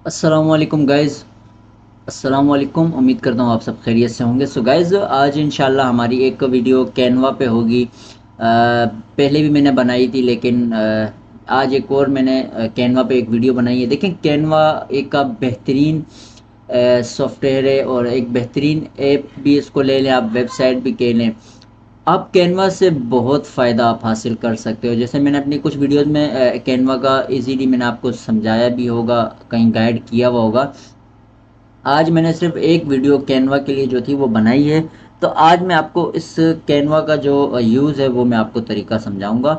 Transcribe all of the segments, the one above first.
अस्सलाम वालेकुम गाइज़। अस्सलाम वालेकुम। उम्मीद करता हूँ आप सब खैरियत से होंगे। सो गाइज़, आज इंशाल्लाह हमारी एक वीडियो कैनवा पे होगी। पहले भी मैंने बनाई थी, लेकिन आज एक और मैंने कैनवा पे एक वीडियो बनाई है। देखें, कैनवा एक बेहतरीन सॉफ्टवेयर है और एक बेहतरीन ऐप भी इसको ले लें, आप वेबसाइट भी कह लें। आप कैनवा से बहुत फ़ायदा आप हासिल कर सकते हो। जैसे मैंने अपनी कुछ वीडियोज़ में कैनवा का इजीली मैंने आपको समझाया भी होगा, कहीं गाइड किया हुआ होगा। आज मैंने सिर्फ एक वीडियो कैनवा के लिए जो थी वो बनाई है। तो आज मैं आपको इस कैनवा का जो यूज़ है वो मैं आपको तरीका समझाऊंगा।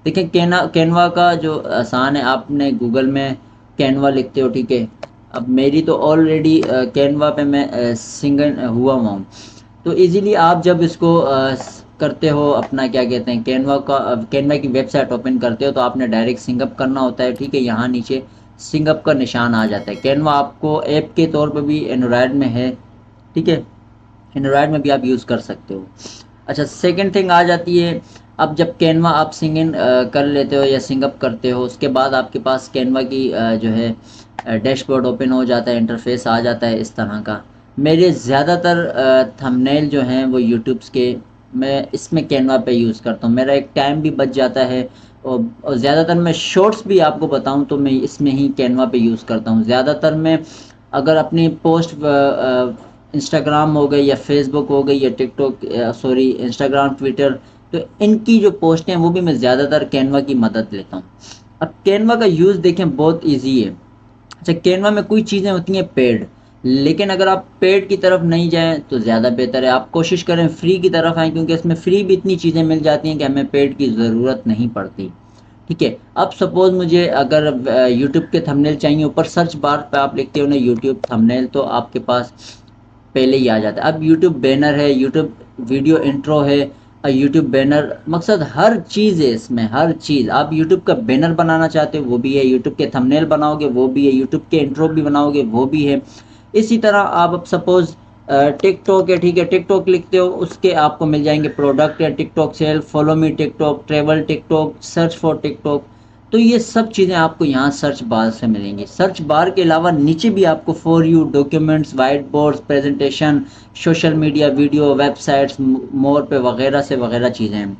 देखिए, कैनवा का जो आसान है, आपने गूगल में कैनवा लिखते हो, ठीक है। अब मेरी तो ऑलरेडी कैनवा पे मैं सिंगल हुआ हूँ। तो इजीली आप जब इसको करते हो, अपना क्या कहते हैं, कैनवा की वेबसाइट ओपन करते हो, तो आपने डायरेक्ट सिंगअप करना होता है, ठीक है। यहाँ नीचे सिंगअप का निशान आ जाता है। कैनवा आपको ऐप के तौर पे भी एंड्रॉयड में है, ठीक है। एंड्रॉयड में भी आप यूज़ कर सकते हो। अच्छा, सेकंड थिंग आ जाती है। अब जब कैनवा आप सिंग इन कर लेते हो या सिंगअप करते हो, उसके बाद आपके पास कैनवा की जो है डैशबोर्ड ओपन हो जाता है, इंटरफेस आ जाता है इस तरह का। मेरे ज़्यादातर थंबनेल जो हैं वो यूट्यूब्स के मैं इसमें कैनवा पे यूज़ करता हूँ। मेरा एक टाइम भी बच जाता है, और ज़्यादातर मैं शॉर्ट्स भी आपको बताऊँ तो मैं इसमें ही कैनवा पे यूज़ करता हूँ। ज़्यादातर मैं अगर अपनी पोस्ट इंस्टाग्राम हो गई या फेसबुक हो गई या टिकटॉक, सॉरी, इंस्टाग्राम, ट्विटर, तो इनकी जो पोस्ट हैं वो भी मैं ज़्यादातर कैनवा की मदद लेता हूँ। अब कैनवा का यूज़ देखें, बहुत ईजी है। अच्छा, कैनवा में कोई चीज़ें होती हैं पेड, लेकिन अगर आप पेड की तरफ नहीं जाएं तो ज़्यादा बेहतर है। आप कोशिश करें फ्री की तरफ आएँ, क्योंकि इसमें फ्री भी इतनी चीज़ें मिल जाती हैं कि हमें पेड की ज़रूरत नहीं पड़ती, ठीक है। अब सपोज़ मुझे अगर यूट्यूब के थंबनेल चाहिए, ऊपर सर्च बार पे आप लिखते हो ना यूट्यूब थंबनेल, तो आपके पास पहले ही आ जाता है। अब यूट्यूब बैनर है, यूट्यूब वीडियो इंट्रो है, यूट्यूब बैनर, मकसद हर चीज़ है इसमें, हर चीज़। आप यूट्यूब का बैनर बनाना चाहते हो वो भी है, यूट्यूब के थंबनेल बनाओगे वो भी है, यूट्यूब के इंट्रो भी बनाओगे वो भी है। इसी तरह आप अब सपोज़ टिकटॉक है, ठीक है, टिकटॉक लिखते हो, उसके आपको मिल जाएंगे प्रोडक्ट है, TikTok sale, follow me TikTok, travel TikTok, search for TikTok. तो ये सब चीज़ें आपको यहाँ सर्च बार से मिलेंगी। सर्च बार के अलावा नीचे भी आपको for you, documents, white boards, presentation, social media, video, websites, more पे वगैरह से वगैरह चीज़ें हैं।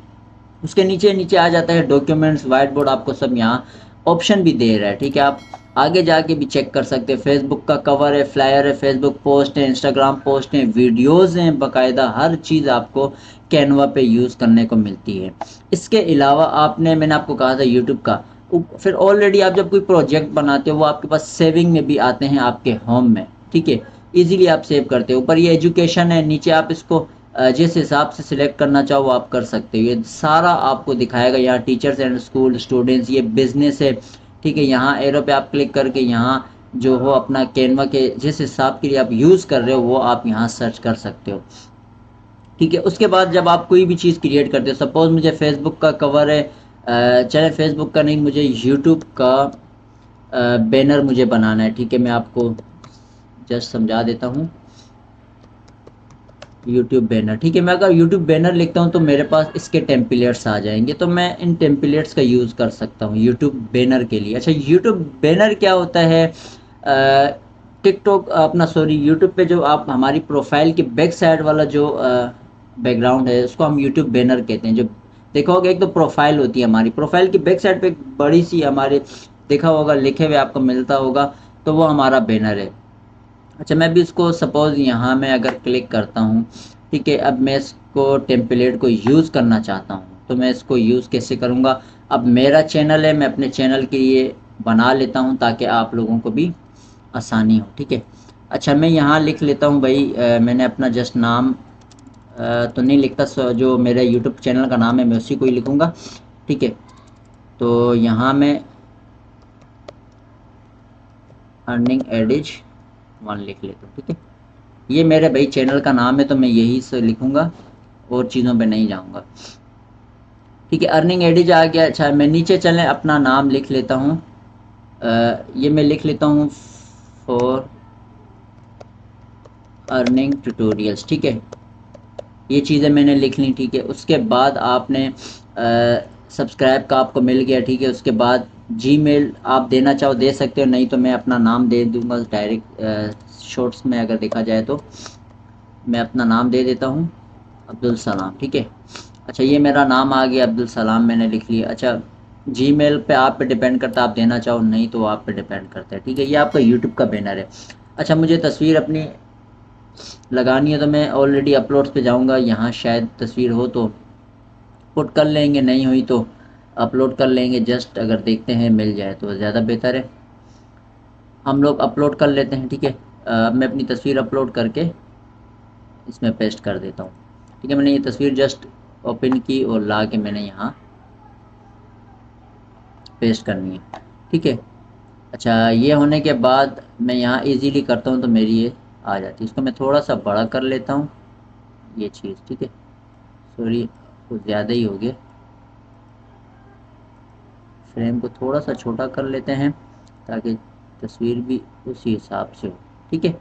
उसके नीचे नीचे आ जाता है डॉक्यूमेंट्स, वाइट बोर्ड, आपको सब यहाँ ऑप्शन भी दे रहा है, ठीक है। आप आगे जाके भी चेक कर सकते हैं। फेसबुक का कवर है, फ्लायर है, फेसबुक पोस्ट है, इंस्टाग्राम पोस्ट है, वीडियोज़ हैं बाकायदा, हर चीज़ आपको कैनवा पे यूज़ करने को मिलती है। इसके अलावा मैंने आपको कहा था यूट्यूब का, फिर ऑलरेडी आप जब कोई प्रोजेक्ट बनाते हो वो आपके पास सेविंग में भी आते हैं आपके होम में, ठीक है। इजीली आप सेव करते हो। ऊपर ये एजुकेशन है, नीचे आप इसको जिस हिसाब से सिलेक्ट करना चाहो वो आप कर सकते हो। ये सारा आपको दिखाएगा। यहाँ टीचर्स एंड स्कूल स्टूडेंट्स, ये बिजनेस है, ठीक है। यहाँ एरो पे आप क्लिक करके यहाँ जो हो अपना कैनवा के जिस हिसाब के लिए आप यूज़ कर रहे हो वो आप यहाँ सर्च कर सकते हो, ठीक है। उसके बाद जब आप कोई भी चीज़ क्रिएट करते हो, सपोज मुझे फेसबुक का कवर है, चले फेसबुक का नहीं, मुझे यूट्यूब का बैनर मुझे बनाना है, ठीक है। मैं आपको जस्ट समझा देता हूँ। यूट्यूब बैनर, ठीक है। मैं अगर यूट्यूब बैनर लिखता हूँ तो मेरे पास इसके टेम्पलेट्स आ जाएंगे, तो मैं इन टेम्पलेट्स का यूज़ कर सकता हूँ यूट्यूब बैनर के लिए। अच्छा, यूट्यूब बैनर क्या होता है? टिकटॉक अपना, सॉरी, यूट्यूब पे जो आप हमारी प्रोफाइल के बैक साइड वाला जो बैकग्राउंड है उसको हम यूट्यूब बैनर कहते हैं। जो देखा होगा, एक तो प्रोफाइल होती है, हमारी प्रोफाइल की बैक साइड पे एक बड़ी सी हमारे देखा होगा लिखे हुए आपको मिलता होगा, तो वो हमारा बैनर है। अच्छा, मैं भी इसको सपोज़ यहाँ मैं अगर क्लिक करता हूँ, ठीक है। अब मैं इसको टेम्पलेट को यूज़ करना चाहता हूँ, तो मैं इसको यूज़ कैसे करूँगा? अब मेरा चैनल है, मैं अपने चैनल के लिए बना लेता हूँ ताकि आप लोगों को भी आसानी हो, ठीक है। अच्छा, मैं यहाँ लिख लेता हूँ भाई, मैंने अपना जस्ट नाम तो नहीं लिखता, जो मेरा यूट्यूब चैनल का नाम है मैं उसी को ही लिखूँगा, ठीक है। तो यहाँ मैं अर्निंग एडिज 1 लिख लेता हूँ, ठीक है। ये मेरे भाई चैनल का नाम है तो मैं यही से लिखूँगा, और चीज़ों पे नहीं जाऊँगा, ठीक है। अर्निंग एडिज आ गया। अच्छा, मैं नीचे चलें अपना नाम लिख लेता हूँ, ये मैं लिख लेता हूँ फॉर अर्निंग ट्यूटोरियल्स, ठीक है। ये चीज़ें मैंने लिख ली, ठीक है। उसके बाद आपने सब्सक्राइब का आपको मिल गया, ठीक है। उसके बाद جی میل آپ دینا چاہو دے سکتے ہو، نہیں تو میں اپنا نام دے دوں گا ڈائریکٹ شارٹس میں اگر دیکھا جائے تو میں اپنا نام دے دیتا ہوں عبدالسلام، ٹھیک ہے۔ اچھا یہ میرا نام آ گیا عبدالسلام، میں نے لکھ لیا۔ اچھا جی میل پہ آپ پہ ڈیپینڈ کرتا ہے، آپ دینا چاہو نہیں تو آپ پہ ڈیپینڈ کرتا ہے، ٹھیک ہے۔ یہ آپ کا یوٹیوب کا بینر ہے۔ اچھا مجھے تصویر اپنی لگانی ہے تو میں آلریڈی اپلوڈس پہ جاؤں گا، یہاں شاید تصویر ہو تو پٹ کر لیں گے، نہیں ہوئی تو اپلوڈ کر لیں گے، جسٹ اگر دیکھتے ہیں مل جائے تو زیادہ بہتر ہے۔ ہم لوگ اپلوڈ کر لیتے ہیں، ٹھیک ہے۔ میں اپنی تصویر اپلوڈ کر کے اس میں پیسٹ کر دیتا ہوں، ٹھیک ہے۔ میں نے یہ تصویر جسٹ اوپن کی اور لا کے میں نے یہاں پیسٹ کرنی ہے، ٹھیک ہے۔ اچھا یہ ہونے کے بعد میں یہاں ایزیلی کرتا ہوں تو میری یہ آ جاتی ہے۔ اس کو میں تھوڑا سا بڑا کر لیتا ہوں یہ چیز، ٹھیک ہے۔ سوری کچھ زیادہ ہی ہو گیا، فریم کو تھوڑا سا چھوٹا کر لیتے ہیں تاکہ تصویر بھی اسی حساب سے ہو، ٹھیک ہے۔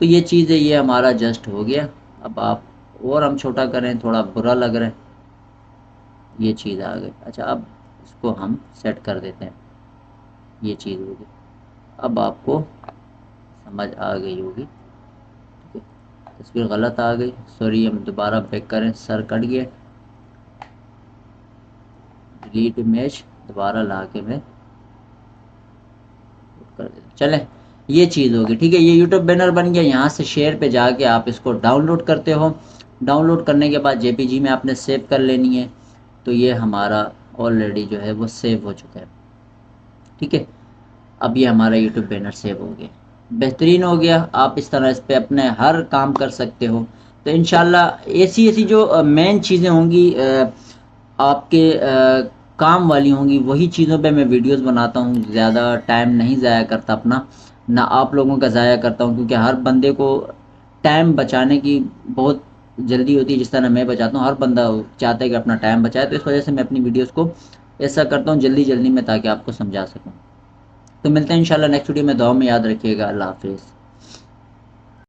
تو یہ چیز ہے، یہ ہمارا جسٹ ہو گیا۔ اب آپ اور ہم چھوٹا کریں، تھوڑا برا لگ رہا ہے، یہ چیز آ گئی۔ اچھا اب اس کو ہم سیٹ کر دیتے ہیں، یہ چیز ہوگی۔ اب آپ کو سمجھ آ گئی ہوگی، ٹھیک ہے۔ تصویر غلط آ گئی، سوری، ہم دوبارہ بیک کریں، سر کٹ گیا، ڈیلیٹ امیج، دوبارہ لا کے میں کر دیتا، چلیں یہ چیز ہوگی، ٹھیک ہے۔ یہ یوٹیوب بینر بن گیا۔ یہاں سے شیئر پہ جا کے آپ اس کو ڈاؤن لوڈ کرتے ہو، ڈاؤن لوڈ کرنے کے بعد جے پی جی میں آپ نے سیو کر لینی ہے، تو یہ ہمارا آلریڈی جو ہے وہ سیو ہو چکا ہے، ٹھیک ہے۔ اب یہ ہمارا یوٹیوب بینر سیو ہو گیا، بہترین ہو گیا۔ آپ اس طرح اس پہ اپنے ہر کام کر سکتے ہو۔ تو انشاءاللہ ایسی جو مین چیزیں ہوں گی آپ کے کام والی ہوں گی، وہی چیزوں پہ میں ویڈیوز بناتا ہوں، زیادہ ٹائم نہیں ضائع کرتا اپنا، نہ آپ لوگوں کا ضائع کرتا ہوں، کیونکہ ہر بندے کو ٹائم بچانے کی بہت جلدی ہوتی ہے، جس طرح میں بچاتا ہوں، ہر بندہ چاہتا ہے کہ اپنا ٹائم بچائے، تو اس وجہ سے میں اپنی ویڈیوز کو ایسا کرتا ہوں جلدی جلدی میں، تاکہ آپ کو سمجھا سکوں۔ تو ملتے ہیں انشاءاللہ نیکسٹ ویڈیو میں، دعا میں یاد رکھیے گا۔ اللہ حافظ۔